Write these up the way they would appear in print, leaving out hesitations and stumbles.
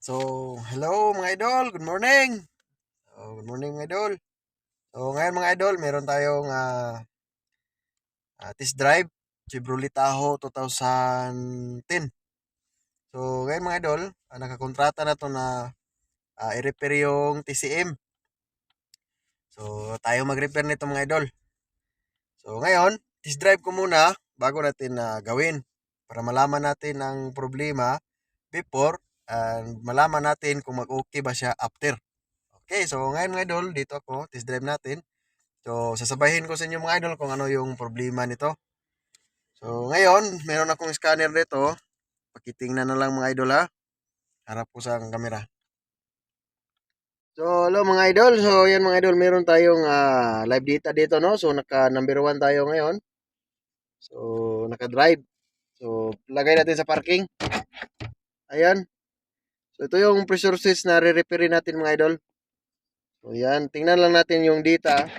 So, hello mga idol, good morning. Good morning mga idol. So, ngayon mga idol, meron tayong test drive Chevrolet Tahoe 2010. So, ngayon mga idol, nakakontrata na to na i-repair yung TCM. So, tayo mag-repair nito mga idol. So, ngayon, test drive ko muna bago natin gawin para malaman natin ang problema before and malaman natin kung mag-okay ba siya after. Okay, so ngayon mga idol, dito ako, test drive natin. So, sasabahin ko sa inyo mga idol kung ano yung problema nito. So, ngayon, meron akong scanner dito. Pakitingnan na lang mga idol ha. Harap ko sa camera. So, hello mga idol. So, yan mga idol, meron tayong live data dito, no? So, naka number 1 tayo ngayon. So, naka-drive. So, lagay natin sa parking. Ayan. So, ito yung pressure switch na re-repair natin mga idol. So, yan. Tingnan lang natin yung data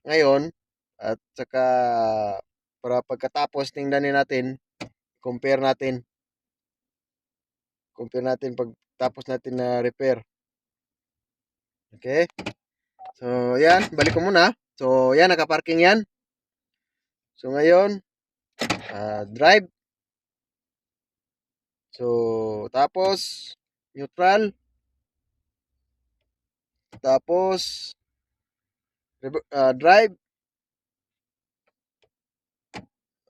ngayon. At saka, para pagkatapos, tingnan natin, compare natin. Compare natin pagtapos natin na repair. Okay? So, yan. Balik ko muna. So, yan. Nakaparking yan. So, ngayon, drive. So, tapos, neutral. Tapos, drive.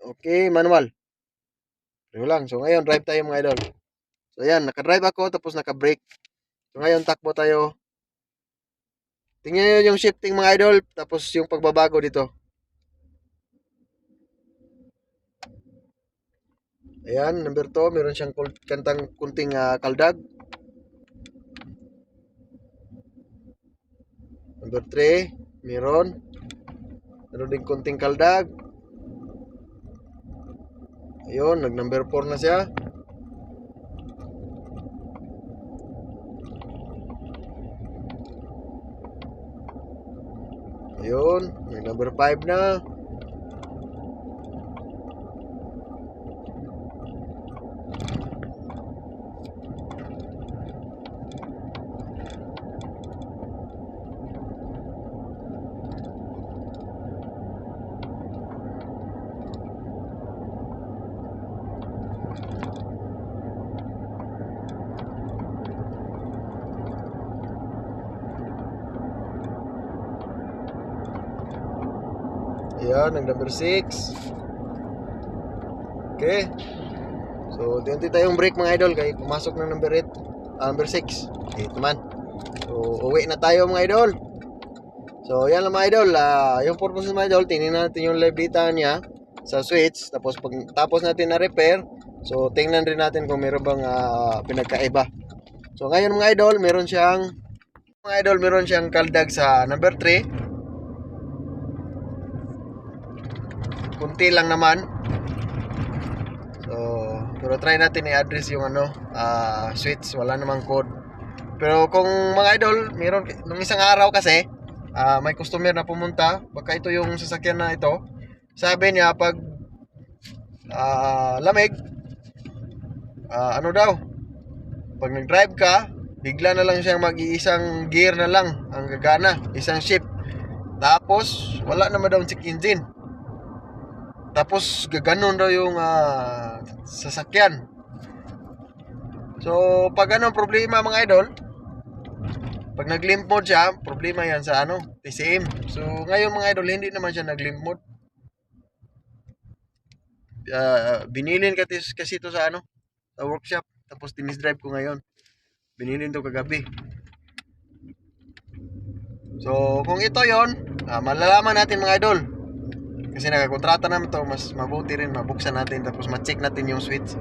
Okay, manual. Pero lang. So, ngayon, drive tayo mga idol. So, yan. Naka-drive ako, tapos naka-brake. So, ngayon, takbo tayo. Tingnan nyo yung shifting mga idol, tapos yung pagbabago dito. Ayan, number 2, meron siyang kantang kunting kaldag. Number 3, meron. Meron din kunting kaldag. Ayun, nag-number 4 na siya. Ayun, nag-number 5 na. Ayan, nag-number 6. Okay. So, unti tayong break mga idol kaya pumasok ng number 8, number 6. Okay, naman. So, uwi na tayo mga idol. So, yan lang mga idol. Yung purpose ng mga idol, tingnan natin yung live data niya sa switch. Tapos, pag tapos natin na repair, so, tingnan rin natin kung meron bang pinagkaiba. So, ngayon mga idol, meron siyang kaldag sa number 3. Kunti lang naman. So, pero try natin i-address yung switch. Wala namang code. Pero kung mga idol, meron nung isang araw kasi, may customer na pumunta, baka ito yung sasakyan na ito. Sabi niya pag lamig, ano daw, pag nag-drive ka, bigla na lang siyang mag-iisang gear na lang ang gagana, isang shift. Tapos wala naman daw check engine. Tapos gaganon daw yung sasakyan. So pag anong problema mga idol, pag nag-limp mode siya, problema yan sa TCM. So ngayon mga idol, hindi naman siya nag-limp mode. Binilin kasi ito sa sa workshop. Tapos tinis drive ko ngayon. Binilin to kagabi. So kung ito yon, malalaman natin mga idol. Kasi nakakontrata naman to, mas mabuti rin mabuksan natin tapos ma-check natin yung switch.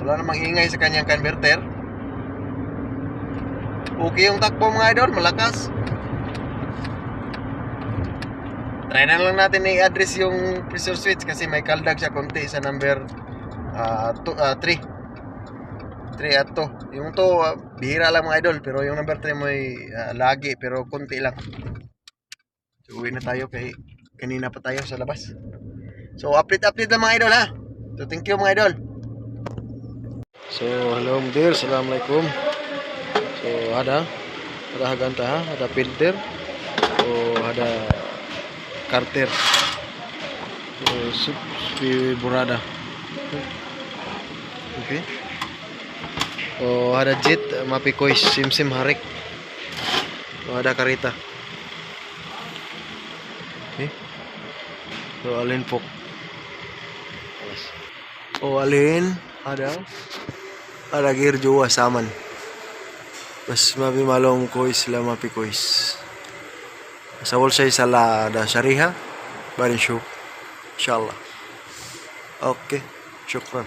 Wala namang ingay sa kanyang converter. Okay yung takbo mga idol, malakas. Try na lang natin i-address yung pressure switch kasi may kaldag siya konti sa number 3 at 2. Yung 2 bihira lang mga idol, pero yung number 3 may lagi pero konti lang. So uwi na tayo kay kanina pa tayo sa labas. So update lang mga idol ha. So thank you mga idol. So, hello mudir, assalamualaikum. So, ada haganta ha, ada filter, so ada karter, so supi burada. Okay. So, ada jet, mapikoy, sim harik. So, ada karita. Okay. So, alin pok. So, alin ada gear jua saman. Mas mapi malong kois la mapi kois. Sa wolsay sala da syariha barin show. Insyaallah. Okay. Syukran.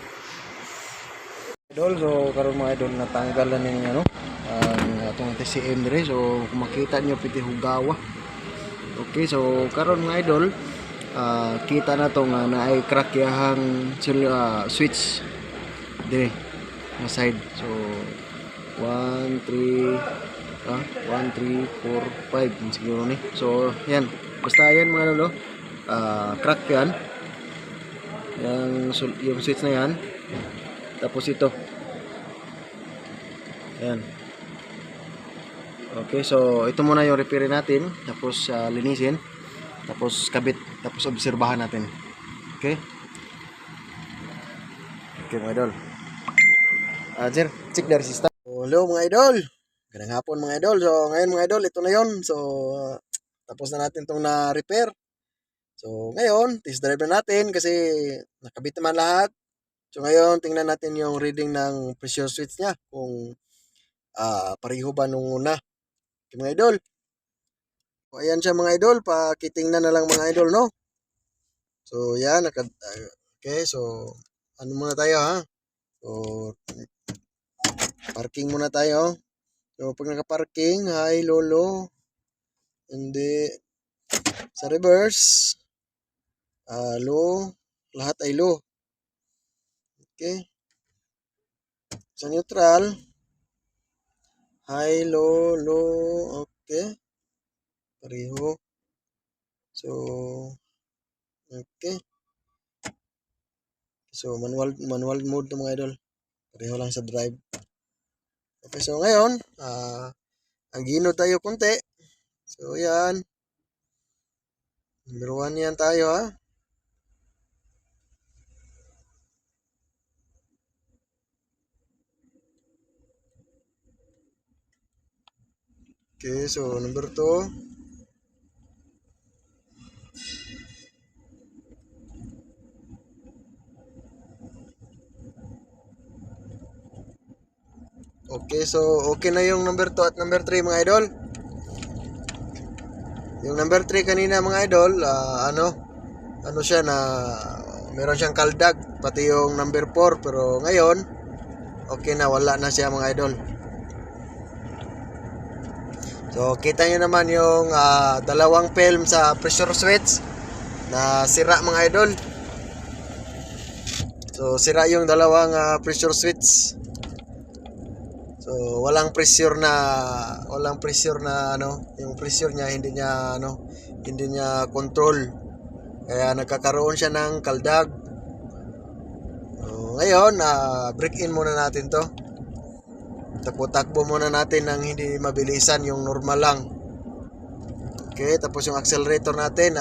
Idol, so karon mga idol natanggal na ning ano ang atong TCM dire. So kung makita niyo piti hugawa. Okay, so karon mga idol kita na to nga naay crack yahang switch dire na side. So 1 3 4 5 siguro ni. So yan, basta yan mga idol, crack yan yung switch na yan. Tapos ito yan. Okay, so ito muna yung repair natin, tapos linisin, tapos kabit, tapos obserbahan natin. Okay, mga idol. Sir, check the resistance. Hello mga idol, ganang hapon mga idol. So ngayon mga idol, ito na yon. So tapos na natin itong na-repair. So ngayon, test drive na natin kasi nakabit naman lahat. So ngayon, tingnan natin yung reading ng pressure switch niya kung pareho ba nung una. Okay, mga idol. So, ayan siya mga idol, pakitingnan na lang mga idol, no? So yan, okay, so ano muna tayo ha? So parking muna tayo. So pag naka-parking, hi lolo. Hindi sa reverse, low, lahat ay low. Okay. Sa neutral, high, low, low. Okay. Pareho. So, okay. So, manual mode to mga idol. Pareho lang sa drive. Okay, so ngayon, ang gino tayo konti. So, yan. Number 1 yan tayo ha. Okay, so number 2. Okay, so okay na yung number 2 at number 3 mga idol. Yung number 3 kanina mga idol, ano siya na meron siyang kaldag, pati yung number 4, pero ngayon okay na, wala na siya mga idol. So kita nyo naman yung dalawang film sa pressure switch na sira mga idol. So sira yung dalawang pressure switch. So walang pressure na ano, yung pressure niya hindi niya control. Kaya nagkakaroon siya ng kaldag. So, ngayon, break in muna natin to. Takbo muna natin ng hindi mabilisan, yung normal lang. Okay, tapos yung accelerator natin,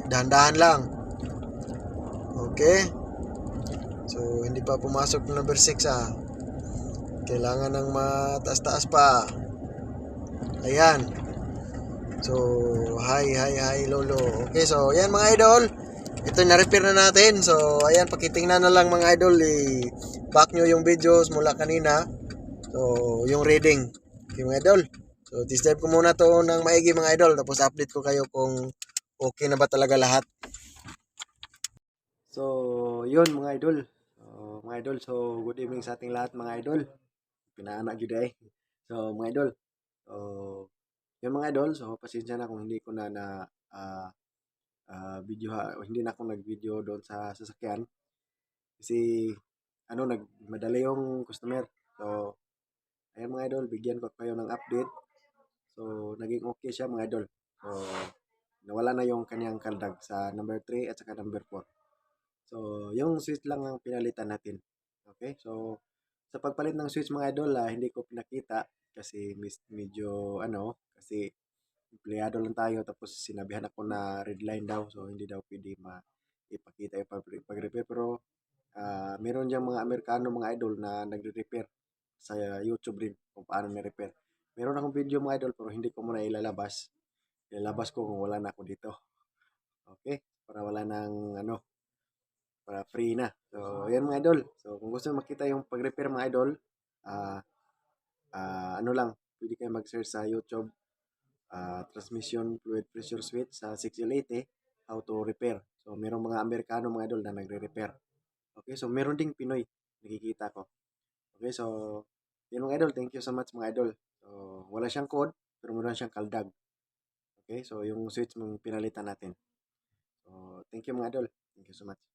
dahan-dahan lang. Okay. So, hindi pa pumasok ng number 6 Kailangan ng mataas-taas pa. Ayan. So, hi lolo. Okay, so ayan mga idol. Ito na-repair na natin. So, ayan, pakitingnan na lang mga idol. I-back nyo yung videos mula kanina. So, yung reading. Okay mga idol. So, test drive ko muna to ng maigi mga idol. Tapos update ko kayo kung okay na ba talaga lahat. So, yun mga idol. So, good evening sa ating lahat mga idol. Pinaanak yun eh. So, mga idol. So, yun mga idol. So, pasensya na kung hindi ko na video hindi na ako nag-video doon sa sasakyan. Kasi, nagmadali yung customer. So, ayan mga idol, bigyan ko kayo ng update. So, naging okay siya mga idol. So, nawala na yung kanyang kaldag sa number 3 at saka number 4. So, yung switch lang ang pinalitan natin. Okay? So, Sa pagpalit ng switch mga idol, hindi ko pinakita kasi medyo ano, kasi empleyado lang tayo tapos sinabihan ako na red line daw so hindi daw pwede ipakita yung pag-repair pero meron diyang mga Amerikano mga idol na nagre-repair sa YouTube rin kung paano ni-repair. Meron akong video mga idol pero hindi ko muna ilalabas. Ilalabas ko kung wala na ako dito. Okay? Para wala nang ano, para free na. So, yan mga idol. So, kung gusto makita yung pag-repair mga idol, ah ano lang, pwede kayo mag-search sa YouTube, transmission fluid pressure switch sa 6L80, how to repair. So, merong mga Amerikano mga idol na nagre-repair. Okay, so meron ding Pinoy, nakikita ko. Okay, so, yun mga idol, thank you so much mga idol. So, wala siyang code, pero meron siyang kaldag. Okay, so yung switch mong pinalitan natin. So, thank you mga idol. Thank you so much.